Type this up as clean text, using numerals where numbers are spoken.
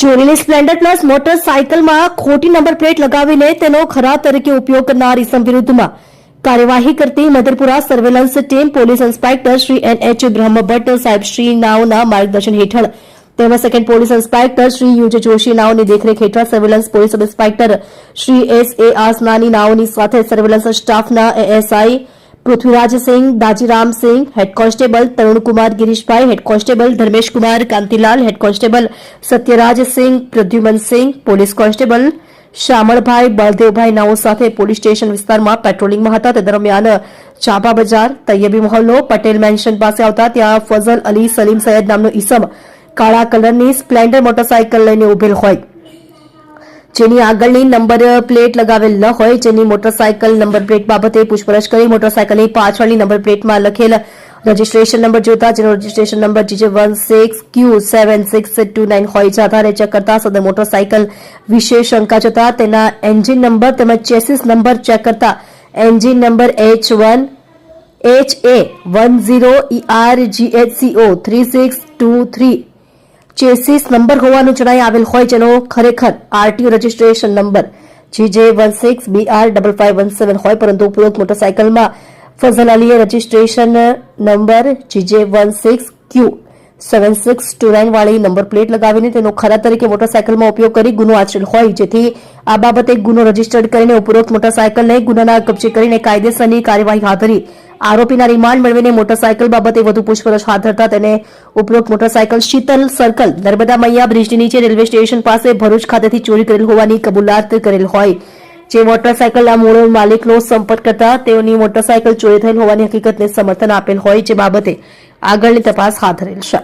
ચોરીની Splendor plus મોટરસાયકલમાં ખોટી number plate લગાવીને તેનો ખરાબ તરીકે ઉપયોગ કરનાર ઇસમ વિરુદ્ધમાં કાર્યવાહી કરતી Madharpura surveillance team police inspector Shri NH Brahmbhatt સાહેબ શ્રી નાઓના માર્ગદર્શન હેઠળ તેમજ સેકન્ડ પોલીસ ઇન્સ્પેક્ટર શ્રી યુજ જોશી નાઓની દેખરેખ હેઠળ surveillance police sub inspector Shri SA Asnani નાઓની સાથે સર્વેલન્સ સ્ટાફના ASI Prithvirajsinh Dajiramsinh, head constable Tarunkumar Girishbhai, head constable Dharmeshkumar Kantilal, head constable Satyarajsinh Pradyumansinh, police constable Shamalbhai Baldevbhai નાઓ સાથે પોલીસ સ્ટેશન વિસ્તારમાં પેટ્રોલિંગમાં હતા. તે દરમિયાન ચાંપા બજાર તૈયબી મહોલ્લો પટેલ મેન્શન પાસે આવતા ત્યાં ફઝલ અલી સલીમ સૈયદ નામનો ઈસમ કાળા કલરની સ્પ્લેન્ડર મોટરસાયકલ લઈને ઉભેલ હોય, જેની આગળની નંબર પ્લેટ લગાવેલ ન હોય, જેની મોટરસાયકલ નંબર પ્લેટ બાબતે પૂછપરછ કરી મોટરસાયકલની પાછળની નંબર પ્લેટમાં લખેલ રજીસ્ટ્રેશન નંબર જોતા જેનો રજીસ્ટ્રેશન નંબર GJ16Q7629 હોય છે. આધારે ચેક કરતા સદર મોટરસાયકલ વિશે શંકા જતા તેના એન્જિન નંબર તેમજ ચેસિસ નંબર ચેક કરતા engine number HA10ERGHCO 3623 chassis number હોવાનું જણાઈ આવેલ હોય, જેનો ખરેખર RTO રજીસ્ટ્રેશન નંબર GJ16BR5517 હોય, પરંતુ ઉપરોક્ત મોટરસાયકલમાં ફઝલ અલીએ રજીસ્ટ્રેશન નંબર GJ16Q7629 વાળી નંબર પ્લેટ લગાવીને તેનો ખરા તરીકે મોટરસાયકલમાં ઉપયોગ કરી ગુનો આચરેલ હોય, જેથી આ બાબતે ગુનો રજીસ્ટર્ડ કરીને ઉપરોક્ત મોટરસાયકલને ગુનાના કબજે કરીને કાયદેસરની કાર્યવાહી હાથ ધરી આરોપીના રિમાન્ડ મેળવીને મોટરસાયકલ બાબતે વધુ પૂછપરછ હાથ ધરતા તેને ઉપરોક્ત મોટરસાયકલ શીતલ સર્કલ નર્મદા મૈયા બ્રિજની નીચે રેલવે સ્ટેશન પાસે ભરૂચ ખાતેથી ચોરી કરેલ હોવાની કબૂલાત કરેલ હોય, જે મોટરસાયકલના મૂળ માલિકનો સંપર્ક કરતા તેઓની મોટરસાયકલ ચોરી થયેલ હોવાની હકીકતને સમર્થન આપેલ હોય, જે બાબતે આગળની તપાસ હાથ ધરેલ છે.